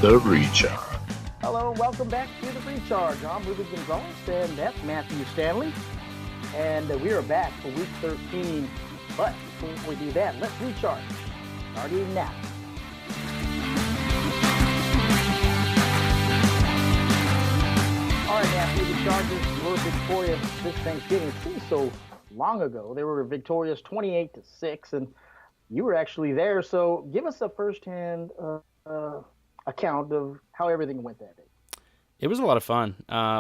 The Recharge. Hello and welcome back to The Recharge. I'm Ruben Gonzalez and that's Matthew Stanley. And we are back for week 13. But before we do that, let's recharge. Starting now. All right, Matthew, the Chargers were victorious this Thanksgiving. It seems so long ago. They were victorious 28-6, and you were actually there. So give us a firsthand account of how everything went that day. It was a lot of fun.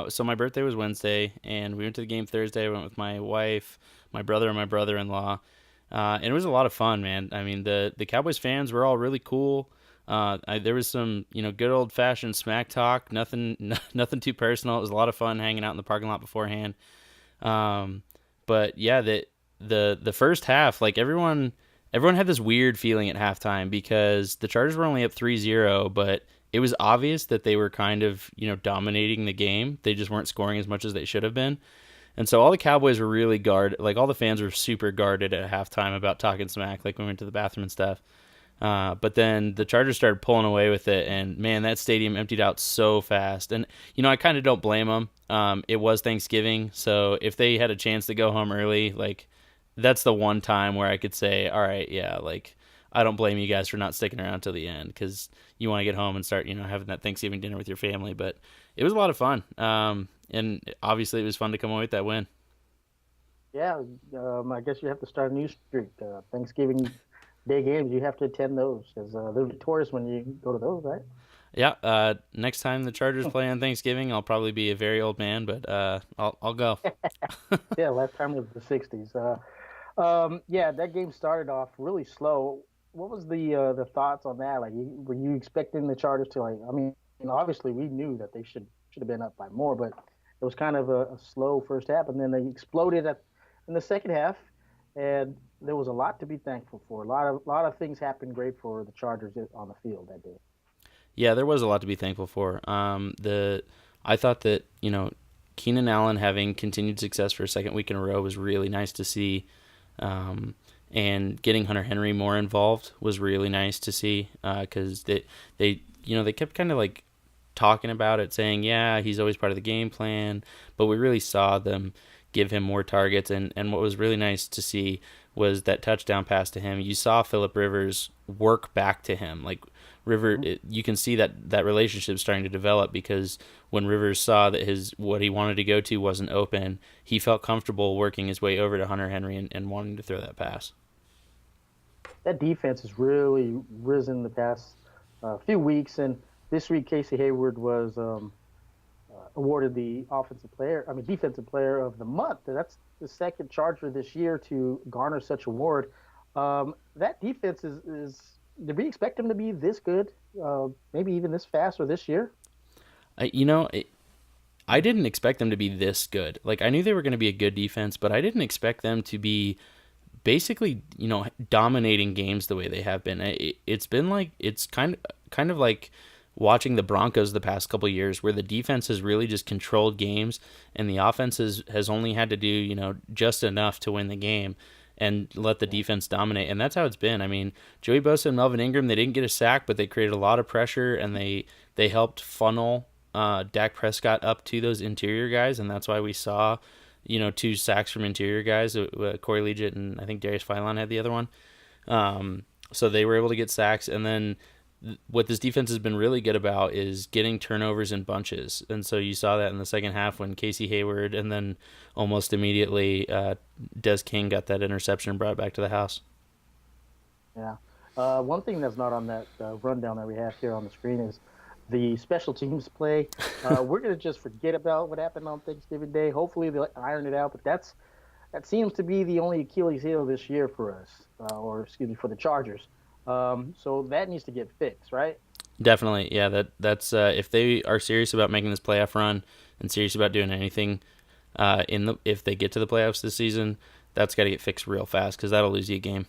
So my birthday was Wednesday, and we went to the game Thursday. I went with my wife, my brother, and my brother-in-law. And it was a lot of fun, man. I mean, the Cowboys fans were all really cool. There was some, good old-fashioned smack talk. Nothing too personal. It was a lot of fun hanging out in the parking lot beforehand. But yeah, the first half, like everyone had this weird feeling at halftime because the Chargers were only up 3-0, but it was obvious that they were kind of, dominating the game. They just weren't scoring as much as they should have been. And so all the Cowboys were really guarded. Like all the fans were super guarded at halftime about talking smack, like when we went to the bathroom and stuff. But then the Chargers started pulling away with it, and man, that stadium emptied out so fast. And, I kind of don't blame them. It was Thanksgiving, so if they had a chance to go home early, like that's the one time where I could say, all right, yeah, like I don't blame you guys for not sticking around till the end because you want to get home and start, having that Thanksgiving dinner with your family. But it was a lot of fun, and obviously it was fun to come away with that win. Yeah, I guess you have to start a new streak. Thanksgiving Day games, you have to attend those because they're victorious when you go to those, right? Yeah. Next time the Chargers play on Thanksgiving, I'll probably be a very old man, but I'll go. Yeah, last time was the '60s. Yeah, that game started off really slow. What was the thoughts on that? Like, were you expecting the Chargers to obviously we knew that they should have been up by more, but it was kind of a slow first half, and then they exploded in the second half, and there was a lot to be thankful for. A lot of things happened great for the Chargers on the field that day. Yeah, there was a lot to be thankful for. I thought that Keenan Allen having continued success for a second week in a row was really nice to see. And getting Hunter Henry more involved was really nice to see because they kept kind of like talking about it, saying, yeah, he's always part of the game plan, but we really saw them give him more targets. And what was really nice to see was that touchdown pass to him. You saw Phillip Rivers work back to him. Like you can see that relationship starting to develop because when Rivers saw that what he wanted to go to wasn't open, he felt comfortable working his way over to Hunter Henry and wanting to throw that pass. That defense has really risen the past few weeks, and this week Casey Hayward was awarded the defensive player of the month. That's the second Charger this year to garner such award. That defense is did we expect them to be this good? Maybe even this fast or this year? I didn't expect them to be this good. Like I knew they were going to be a good defense, but I didn't expect them to be basically, dominating games the way they have been. It's been like it's kind of like watching the Broncos the past couple of years where the defense has really just controlled games and the offense has only had to do, just enough to win the game and let the defense dominate. And that's how it's been. I mean, Joey Bosa and Melvin Ingram, they didn't get a sack, but they created a lot of pressure and they helped funnel Dak Prescott up to those interior guys. And that's why we saw, 2 sacks from interior guys. Corey Liuget and I think Darius Philon had the other one. So they were able to get sacks. And then what this defense has been really good about is getting turnovers in bunches. And so you saw that in the second half when Casey Hayward and then almost immediately Des King got that interception and brought it back to the house. Yeah. One thing that's not on that rundown that we have here on the screen is the special teams play. We're going to just forget about what happened on Thanksgiving Day. Hopefully they'll iron it out, but that seems to be the only Achilles heel this year for us, for the Chargers. So that needs to get fixed, right? Definitely, yeah. That's if they are serious about making this playoff run and serious about doing anything, if they get to the playoffs this season, that's got to get fixed real fast because that'll lose you a game.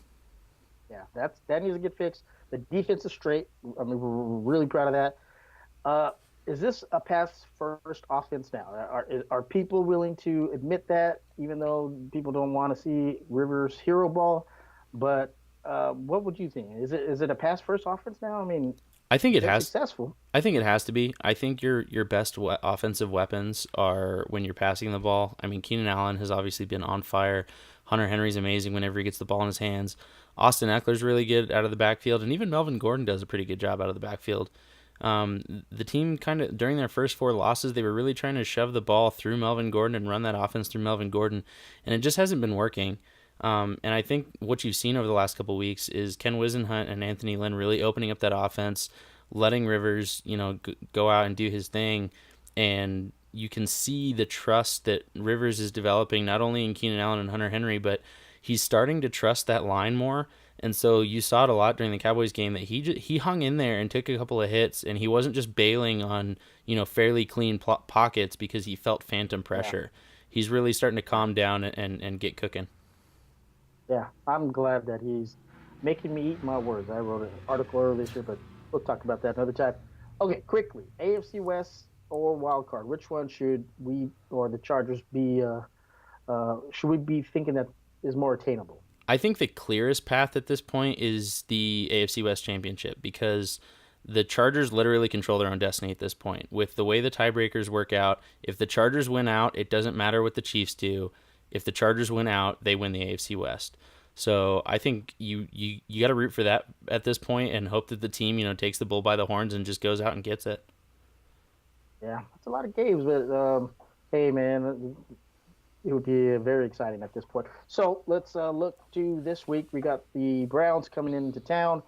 Yeah, that needs to get fixed. The defense is straight. I mean, we're really proud of that. Is this a pass-first offense now? Are people willing to admit that, even though people don't want to see Rivers hero ball? But what would you think? Is it a pass-first offense now? I mean, I think it They're has. successful. I think it has to be. I think your best offensive weapons are when you're passing the ball. I mean, Keenan Allen has obviously been on fire. Hunter Henry's amazing whenever he gets the ball in his hands. Austin Eckler's really good out of the backfield, and even Melvin Gordon does a pretty good job out of the backfield. The team kind of during their first four losses, they were really trying to shove the ball through Melvin Gordon and run that offense through Melvin Gordon, and it just hasn't been working. And I think what you've seen over the last couple of weeks is Ken Wisenhunt and Anthony Lynn really opening up that offense, letting Rivers, go out and do his thing, and you can see the trust that Rivers is developing not only in Keenan Allen and Hunter Henry, but he's starting to trust that line more. And so you saw it a lot during the Cowboys game that he hung in there and took a couple of hits, and he wasn't just bailing on fairly clean pockets because he felt phantom Yeah, pressure. He's really starting to calm down and get cooking. yeah. I'm glad that he's making me eat my words. I wrote an article earlier this year, but we'll talk about that another time. Okay, quickly, AFC West or wild card? Which one should we or the Chargers be? Should we be thinking that is more attainable? I think the clearest path at this point is the AFC West Championship because the Chargers literally control their own destiny at this point. With the way the tiebreakers work out, if the Chargers win out, it doesn't matter what the Chiefs do. If the Chargers win out, they win the AFC West. So I think you got to root for that at this point and hope that the team takes the bull by the horns and just goes out and gets it. Yeah, it's a lot of games, but hey, man, it would be very exciting at this point. So let's look to this week. We got the Browns coming into town.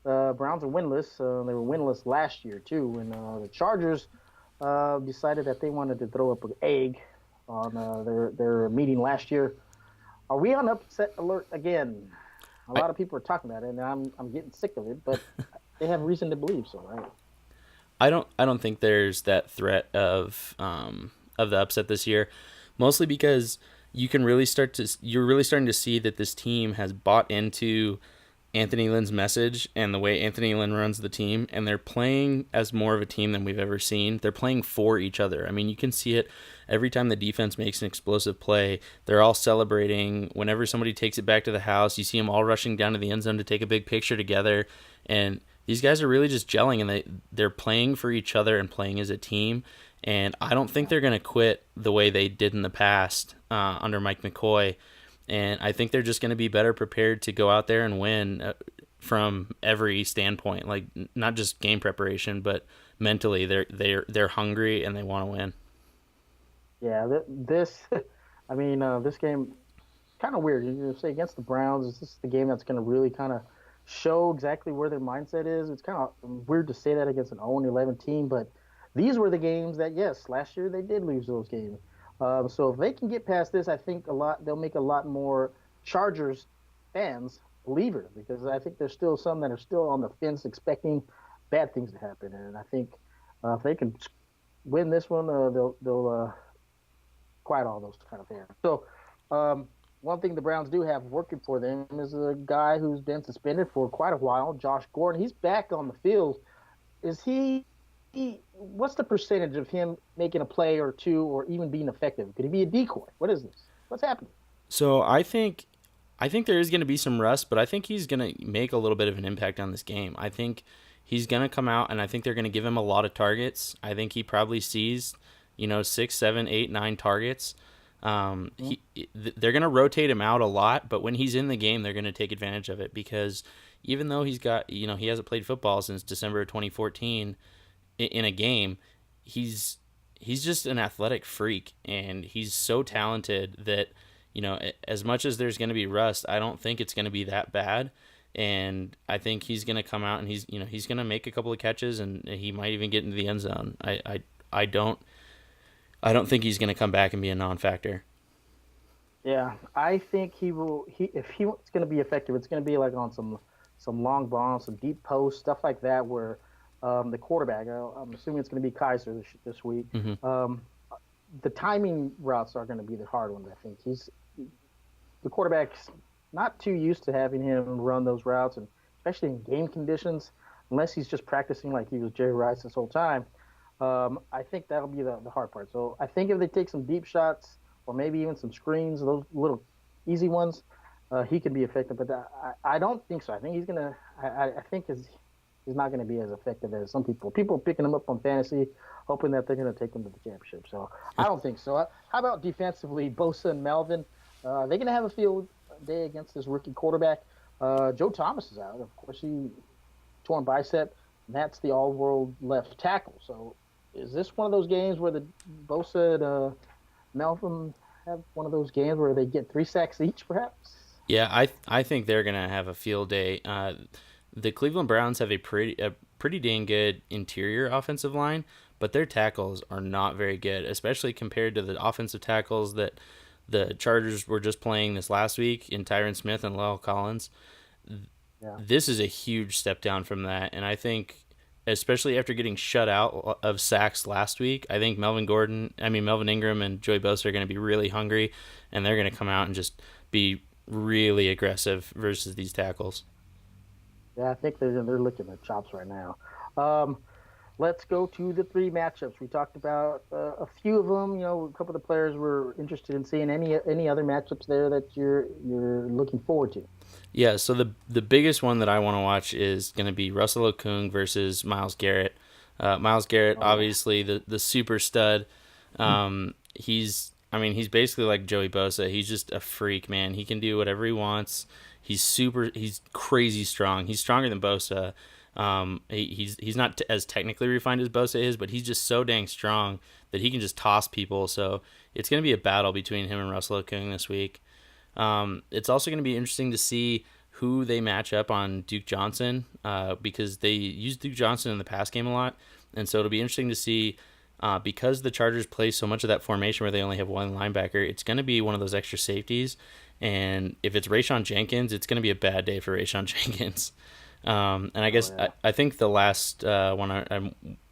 Browns are winless. They were winless last year too, and the Chargers decided that they wanted to throw up an egg on their meeting last year. Are we on upset alert again? A I, lot of people are talking about it, and I'm getting sick of it, but they have reason to believe so, right? I don't think there's that threat of the upset this year, mostly because you're really starting to see that this team has bought into Anthony Lynn's message and the way Anthony Lynn runs the team, and they're playing as more of a team than we've ever seen. They're playing for each other. I mean, you can see it every time the defense makes an explosive play. They're all celebrating. Whenever somebody takes it back to the house, you see them all rushing down to the end zone to take a big picture together. And these guys are really just gelling, and they're playing for each other and playing as a team. And I don't think they're going to quit the way they did in the past under Mike McCoy. And I think they're just going to be better prepared to go out there and win from every standpoint, like not just game preparation, but mentally. They're hungry and they want to win. Yeah, this, I mean, this game kind of weird. You say against the Browns, is this the game that's going to really kind of show exactly where their mindset is? It's kind of weird to say that against an 0-11 team, but these were the games that, yes, last year they did lose those games. So if they can get past this, I think they'll make a lot more Chargers fans believers because I think there's still some that are still on the fence expecting bad things to happen, and I think if they can win this one, they'll quiet all those kind of fans. So one thing the Browns do have working for them is a guy who's been suspended for quite a while, Josh Gordon. He's back on the field. Is what's the percentage of him making a play or two or even being effective? Could he be a decoy? What is this? What's happening? So I think there is going to be some rust, but I think he's going to make a little bit of an impact on this game. I think he's going to come out, and I think they're going to give him a lot of targets. I think he probably sees, 6, 7, 8, 9 targets. They're going to rotate him out a lot, but when he's in the game, they're going to take advantage of it because even though he hasn't played football since December of 2014 in a game, he's just an athletic freak, and he's so talented that as much as there's going to be rust, I don't think it's going to be that bad. And I think he's going to come out and he's going to make a couple of catches, and he might even get into the end zone. I don't think he's going to come back and be a non-factor. Yeah, I think he will. If he's going to be effective, it's going to be like on some long bombs, some deep posts, stuff like that, where the quarterback. I'm assuming it's going to be Kaiser this week. Mm-hmm. The timing routes are going to be the hard ones. I think the quarterback's not too used to having him run those routes, and especially in game conditions, unless he's just practicing like he was Jerry Rice this whole time. I think that'll be the hard part. So I think if they take some deep shots or maybe even some screens, those little easy ones, he can be effective. But I don't think so. I think he's gonna. I think he's not going to be as effective as some people. People are picking him up on fantasy, hoping that they're going to take him to the championship. So I don't think so. How about defensively, Bosa and Melvin? They're going to have a field day against this rookie quarterback. Joe Thomas is out. Of course, he torn bicep. And that's the all-world left tackle. So is this one of those games where the Bosa and Melvin have one of those games where they get 3 sacks each, perhaps? Yeah, I think they're gonna have a field day. The Cleveland Browns have a pretty dang good interior offensive line, but their tackles are not very good, especially compared to the offensive tackles that the Chargers were just playing this last week in Tyron Smith and La'el Collins. Yeah. This is a huge step down from that, and I think, especially after getting shut out of sacks last week, I think Melvin Ingram and Joey Bosa are going to be really hungry, and they're going to come out and just be really aggressive versus these tackles. Yeah, I think they're licking their chops right now. Um, let's go to the 3 matchups. We talked about a few of them. A couple of the players we're interested in seeing. Any other matchups there that you're looking forward to? Yeah, so the biggest one that I want to watch is going to be Russell Okung versus Miles Garrett. Miles Garrett, Oh yeah. obviously the super stud. He's basically like Joey Bosa. He's just a freak, man. He can do whatever he wants. He's crazy strong. He's stronger than Bosa. He's not as technically refined as Bosa is, but he's just so dang strong that he can just toss people. So it's going to be a battle between him and Russell Okung this week. It's also going to be interesting to see who they match up on Duke Johnson, because they used Duke Johnson in the pass game a lot, and so it'll be interesting to see, because the Chargers play so much of that formation where they only have one linebacker. It's going to be one of those extra safeties, and if it's Rayshawn Jenkins, it's going to be a bad day for Rayshawn Jenkins. And I Oh guess yeah. I think the last one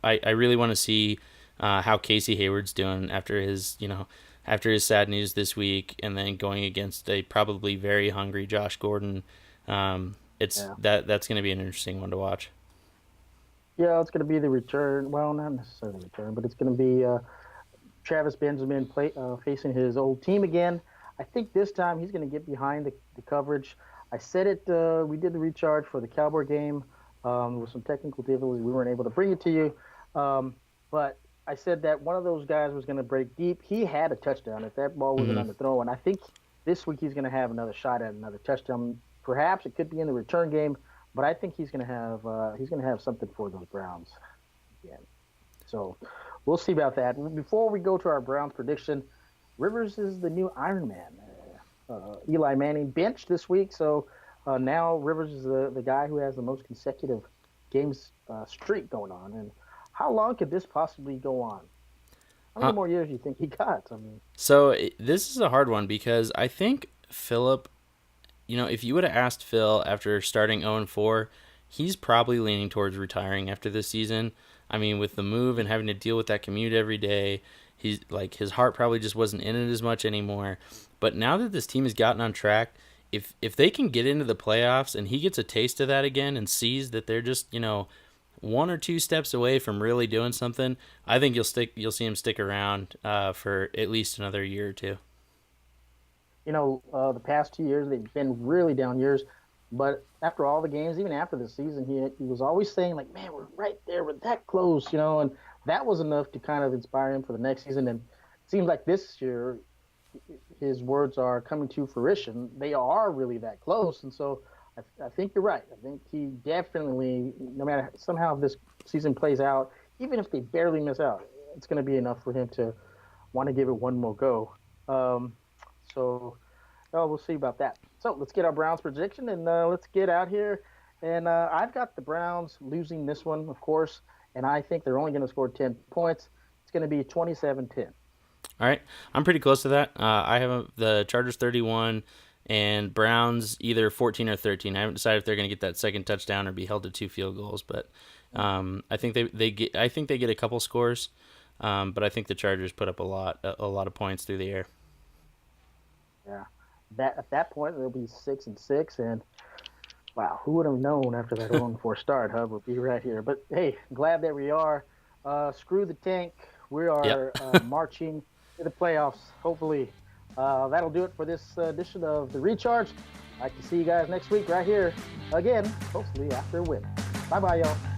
I really want to see how Casey Hayward's doing after his sad news this week, and then going against a probably very hungry Josh Gordon. It's Yeah. that's going to be an interesting one to watch. Yeah, it's going to be the return. Well, not necessarily the return, but it's going to be Travis Benjamin facing his old team again. I think this time he's going to get behind the coverage. I said it. We did the recharge for the Cowboy game with some technical difficulties. We weren't able to bring it to you, but I said that one of those guys was going to break deep. He had a touchdown if that ball wasn't Hmm. on the throw, and I think this week he's going to have another shot at another touchdown. Perhaps it could be in the return game, but I think he's going to have something for those Browns again. So we'll see about that. Before we go to our Browns prediction, Rivers is the new Iron Man. Eli Manning benched this week, so now Rivers is the guy who has the most consecutive games streak going on. And how long could this possibly go on? How many Uh, more years do you think he got? I mean, this is a hard one because I think Philip, if you would have asked Phil after starting 0-4, he's probably leaning towards retiring after this season. I mean, with the move and having to deal with that commute every day, he's like his heart probably just wasn't in it as much anymore. But now that this team has gotten on track, if they can get into the playoffs and he gets a taste of that again and sees that they're just, one or two steps away from really doing something, I think you'll see him stick around for at least another year or two. the past 2 years they've been really down years, but after all the games, even after the season, he was always saying like, "Man, we're right there, we're that close," and that was enough to kind of inspire him for the next season. And it seems like this year his words are coming to fruition. They are really that close, and so I think you're right. I think he definitely, no matter somehow if this season plays out, even if they barely miss out, it's going to be enough for him to want to give it one more go. Um, so, we'll see about that. So let's get our Browns prediction and let's get out here. And I've got the Browns losing this one, of course, and I think they're only going to score 10 points. It's going to be 27-10. All right, I'm pretty close to that. I have the Chargers 31 and Browns either 14 or 13. I haven't decided if they're going to get that second touchdown or be held to 2 field goals, but I think they get a couple scores, but I think the Chargers put up a lot of points through the air. Yeah. At that point, they'll be 6-6, and wow, who would have known after that 0-4 start, huh? We'll be right here. But hey, glad that we are. Screw the tank. We Yep. are marching to the playoffs, hopefully. That'll do it for this edition of The Recharge. I'd like to see you guys next week right here again, hopefully after a win. Bye bye, y'all.